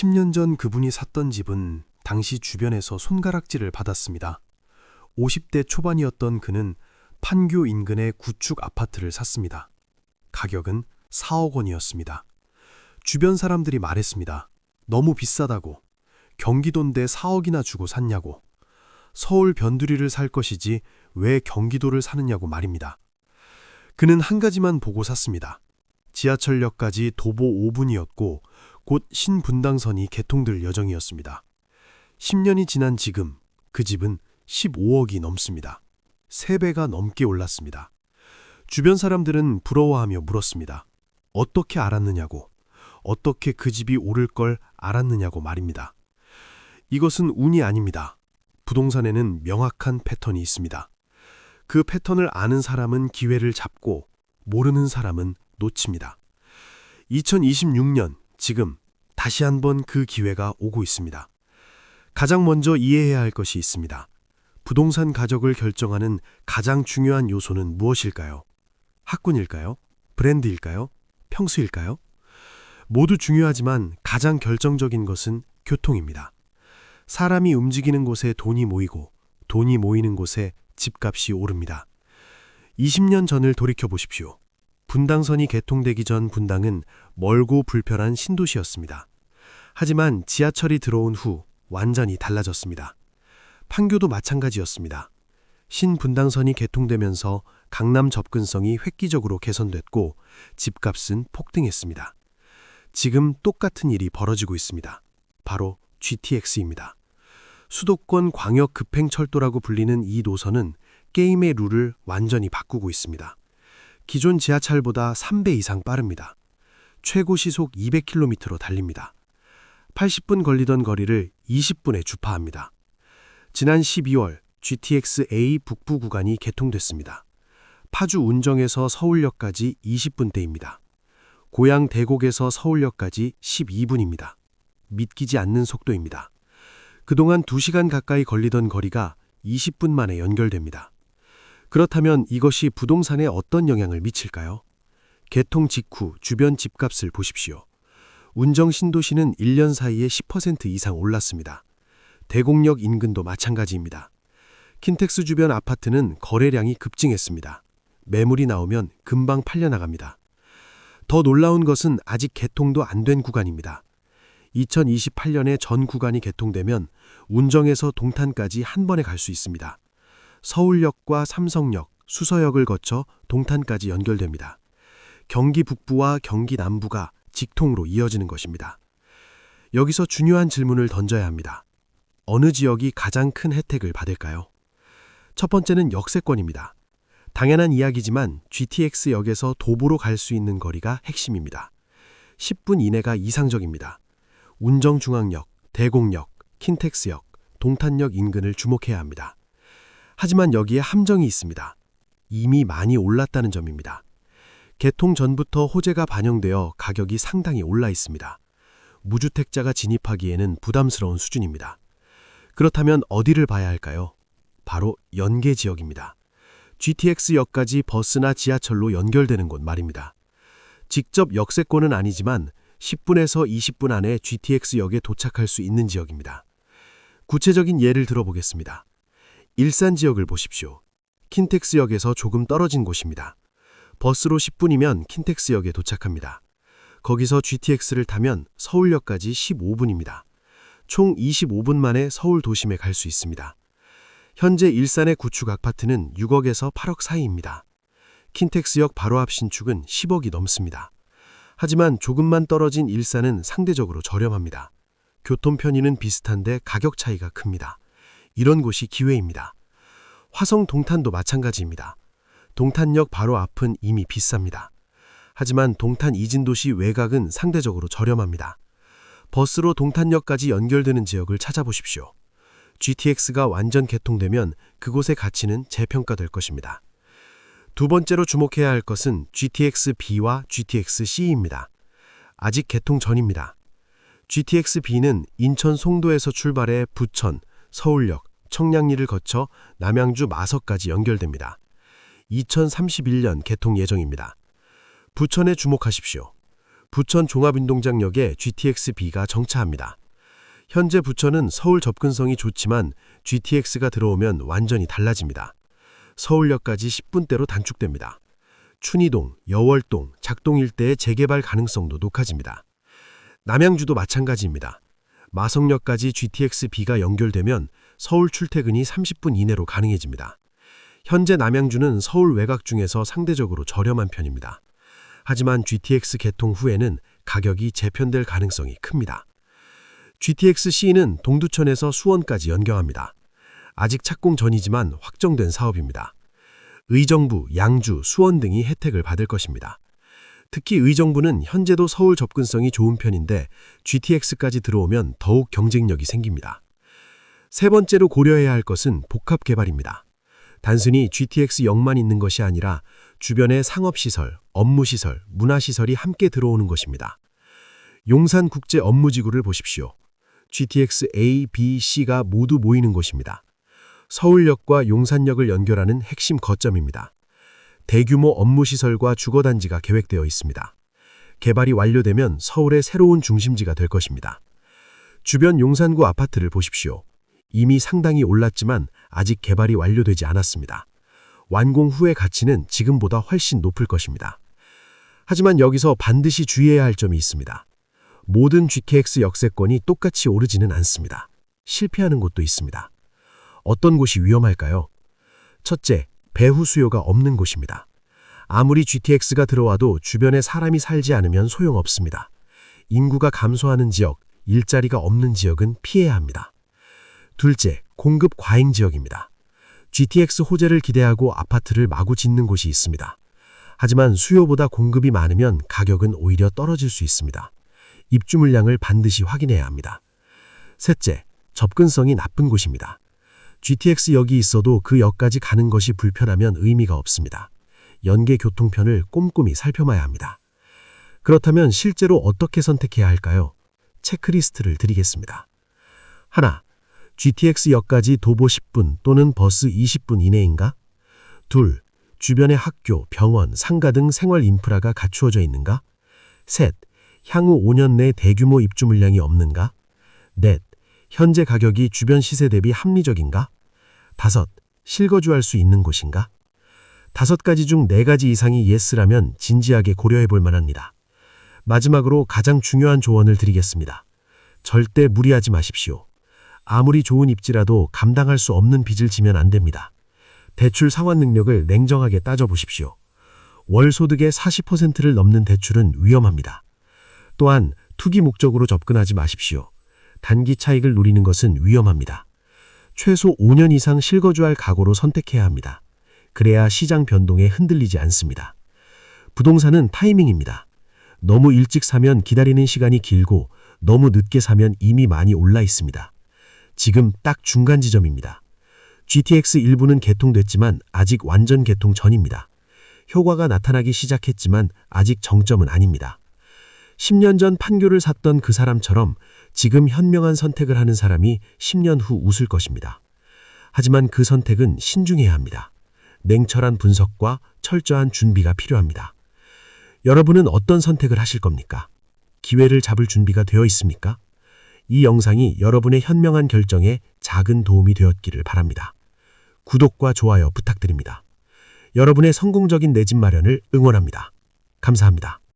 10년 전 그분이 샀던 집은 당시 주변에서 손가락질을 받았습니다. 50대 초반이었던 그는 판교 인근의 구축 아파트를 샀습니다. 가격은 4억 원이었습니다. 주변 사람들이 말했습니다. 너무 비싸다고. 경기도인데 4억이나 주고 샀냐고. 서울 변두리를 살 것이지 왜 경기도를 사느냐고 말입니다. 그는 한 가지만 보고 샀습니다. 지하철역까지 도보 5분이었고 곧 신분당선이 개통될 예정이었습니다. 10년이 지난 지금 그 집은 15억이 넘습니다. 3배가 넘게 올랐습니다. 주변 사람들은 부러워하며 물었습니다. 어떻게 알았느냐고, 어떻게 그 집이 오를 걸 알았느냐고 말입니다. 이것은 운이 아닙니다. 부동산에는 명확한 패턴이 있습니다. 그 패턴을 아는 사람은 기회를 잡고 모르는 사람은 놓칩니다. 2026년 지금 다시 한번 그 기회가 오고 있습니다. 가장 먼저 이해해야 할 것이 있습니다. 부동산 가격을 결정하는 가장 중요한 요소는 무엇일까요? 학군일까요? 브랜드일까요? 평수일까요? 모두 중요하지만 가장 결정적인 것은 교통입니다. 사람이 움직이는 곳에 돈이 모이고 돈이 모이는 곳에 집값이 오릅니다. 20년 전을 돌이켜보십시오. 분당선이 개통되기 전 분당은 멀고 불편한 신도시였습니다. 하지만 지하철이 들어온 후 완전히 달라졌습니다. 판교도 마찬가지였습니다. 신분당선이 개통되면서 강남 접근성이 획기적으로 개선됐고 집값은 폭등했습니다. 지금 똑같은 일이 벌어지고 있습니다. 바로 GTX입니다. 수도권 광역 급행철도라고 불리는 이 노선은 게임의 룰을 완전히 바꾸고 있습니다. 기존 지하철보다 3배 이상 빠릅니다. 최고 시속 200km로 달립니다. 80분 걸리던 거리를 20분에 주파합니다. 지난 12월 GTX-A 북부 구간이 개통됐습니다. 파주 운정에서 서울역까지 20분대입니다. 고양 대곡에서 서울역까지 12분입니다. 믿기지 않는 속도입니다. 그동안 2시간 가까이 걸리던 거리가 20분 만에 연결됩니다. 그렇다면 이것이 부동산에 어떤 영향을 미칠까요? 개통 직후 주변 집값을 보십시오. 운정 신도시는 1년 사이에 10% 이상 올랐습니다. 대곡역 인근도 마찬가지입니다. 킨텍스 주변 아파트는 거래량이 급증했습니다. 매물이 나오면 금방 팔려나갑니다. 더 놀라운 것은 아직 개통도 안 된 구간입니다. 2028년에 전 구간이 개통되면 운정에서 동탄까지 한 번에 갈 수 있습니다. 서울역과 삼성역, 수서역을 거쳐 동탄까지 연결됩니다. 경기 북부와 경기 남부가 직통으로 이어지는 것입니다. 여기서 중요한 질문을 던져야 합니다. 어느 지역이 가장 큰 혜택을 받을까요? 첫 번째는 역세권입니다. 당연한 이야기지만 GTX역에서 도보로 갈 수 있는 거리가 핵심입니다. 10분 이내가 이상적입니다. 운정중앙역, 대곡역, 킨텍스역, 동탄역 인근을 주목해야 합니다. 하지만 여기에 함정이 있습니다. 이미 많이 올랐다는 점입니다. 개통 전부터 호재가 반영되어 가격이 상당히 올라 있습니다. 무주택자가 진입하기에는 부담스러운 수준입니다. 그렇다면 어디를 봐야 할까요? 바로 연계 지역입니다. GTX역까지 버스나 지하철로 연결되는 곳 말입니다. 직접 역세권은 아니지만 10분에서 20분 안에 GTX역에 도착할 수 있는 지역입니다. 구체적인 예를 들어보겠습니다. 일산 지역을 보십시오. 킨텍스역에서 조금 떨어진 곳입니다. 버스로 10분이면 킨텍스역에 도착합니다. 거기서 GTX를 타면 서울역까지 15분입니다. 총 25분 만에 서울 도심에 갈 수 있습니다. 현재 일산의 구축 아파트는 6억에서 8억 사이입니다. 킨텍스역 바로 앞 신축은 10억이 넘습니다. 하지만 조금만 떨어진 일산은 상대적으로 저렴합니다. 교통 편의는 비슷한데 가격 차이가 큽니다. 이런 곳이 기회입니다. 화성 동탄도 마찬가지입니다. 동탄역 바로 앞은 이미 비쌉니다. 하지만 동탄 이진도시 외곽은 상대적으로 저렴합니다. 버스로 동탄역까지 연결되는 지역을 찾아보십시오. GTX가 완전 개통되면 그곳의 가치는 재평가될 것입니다. 두 번째로 주목해야 할 것은 GTX-B와 GTX-C입니다. 아직 개통 전입니다. GTX-B는 인천 송도에서 출발해 부천, 서울역, 청량리를 거쳐 남양주 마석까지 연결됩니다. 2031년 개통 예정입니다. 부천에 주목하십시오. 부천 종합운동장역에 GTX-B가 정차합니다. 현재 부천은 서울 접근성이 좋지만 GTX가 들어오면 완전히 달라집니다. 서울역까지 10분대로 단축됩니다. 춘희동, 여월동, 작동 일대의 재개발 가능성도 높아집니다. 남양주도 마찬가지입니다. 마성역까지 GTX-B가 연결되면 서울 출퇴근이 30분 이내로 가능해집니다. 현재 남양주는 서울 외곽 중에서 상대적으로 저렴한 편입니다. 하지만 GTX 개통 후에는 가격이 재편될 가능성이 큽니다. GTX-C는 동두천에서 수원까지 연결합니다. 아직 착공 전이지만 확정된 사업입니다. 의정부, 양주, 수원 등이 혜택을 받을 것입니다. 특히 의정부는 현재도 서울 접근성이 좋은 편인데 GTX까지 들어오면 더욱 경쟁력이 생깁니다. 세 번째로 고려해야 할 것은 복합 개발입니다. 단순히 GTX역만 있는 것이 아니라 주변의 상업시설, 업무시설, 문화시설이 함께 들어오는 것입니다. 용산국제업무지구를 보십시오. GTX A, B, C가 모두 모이는 곳입니다. 서울역과 용산역을 연결하는 핵심 거점입니다. 대규모 업무시설과 주거단지가 계획되어 있습니다. 개발이 완료되면 서울의 새로운 중심지가 될 것입니다. 주변 용산구 아파트를 보십시오. 이미 상당히 올랐지만 아직 개발이 완료되지 않았습니다. 완공 후의 가치는 지금보다 훨씬 높을 것입니다. 하지만 여기서 반드시 주의해야 할 점이 있습니다. 모든 GTX 역세권이 똑같이 오르지는 않습니다. 실패하는 곳도 있습니다. 어떤 곳이 위험할까요? 첫째, 배후 수요가 없는 곳입니다. 아무리 GTX가 들어와도 주변에 사람이 살지 않으면 소용없습니다. 인구가 감소하는 지역, 일자리가 없는 지역은 피해야 합니다. 둘째, 공급 과잉 지역입니다. GTX 호재를 기대하고 아파트를 마구 짓는 곳이 있습니다. 하지만 수요보다 공급이 많으면 가격은 오히려 떨어질 수 있습니다. 입주 물량을 반드시 확인해야 합니다. 셋째, 접근성이 나쁜 곳입니다. GTX역이 있어도 그 역까지 가는 것이 불편하면 의미가 없습니다. 연계 교통편을 꼼꼼히 살펴봐야 합니다. 그렇다면 실제로 어떻게 선택해야 할까요? 체크리스트를 드리겠습니다. 하나, GTX역까지 도보 10분 또는 버스 20분 이내인가? 둘, 주변에 학교, 병원, 상가 등 생활 인프라가 갖추어져 있는가? 셋, 향후 5년 내 대규모 입주 물량이 없는가? 넷, 현재 가격이 주변 시세 대비 합리적인가? 다섯, 실거주할 수 있는 곳인가? 5가지 중 4가지 이상이 예스라면 진지하게 고려해 볼 만합니다. 마지막으로 가장 중요한 조언을 드리겠습니다. 절대 무리하지 마십시오. 아무리 좋은 입지라도 감당할 수 없는 빚을 지면 안 됩니다. 대출 상환 능력을 냉정하게 따져보십시오. 월 소득의 40%를 넘는 대출은 위험합니다. 또한 투기 목적으로 접근하지 마십시오. 단기 차익을 노리는 것은 위험합니다. 최소 5년 이상 실거주할 각오로 선택해야 합니다. 그래야 시장 변동에 흔들리지 않습니다. 부동산은 타이밍입니다. 너무 일찍 사면 기다리는 시간이 길고 너무 늦게 사면 이미 많이 올라 있습니다. 지금 딱 중간 지점입니다. GTX 일부는 개통됐지만 아직 완전 개통 전입니다. 효과가 나타나기 시작했지만 아직 정점은 아닙니다. 10년 전 판교를 샀던 그 사람처럼 지금 현명한 선택을 하는 사람이 10년 후 웃을 것입니다. 하지만 그 선택은 신중해야 합니다. 냉철한 분석과 철저한 준비가 필요합니다. 여러분은 어떤 선택을 하실 겁니까? 기회를 잡을 준비가 되어 있습니까? 이 영상이 여러분의 현명한 결정에 작은 도움이 되었기를 바랍니다. 구독과 좋아요 부탁드립니다. 여러분의 성공적인 내 집 마련을 응원합니다. 감사합니다.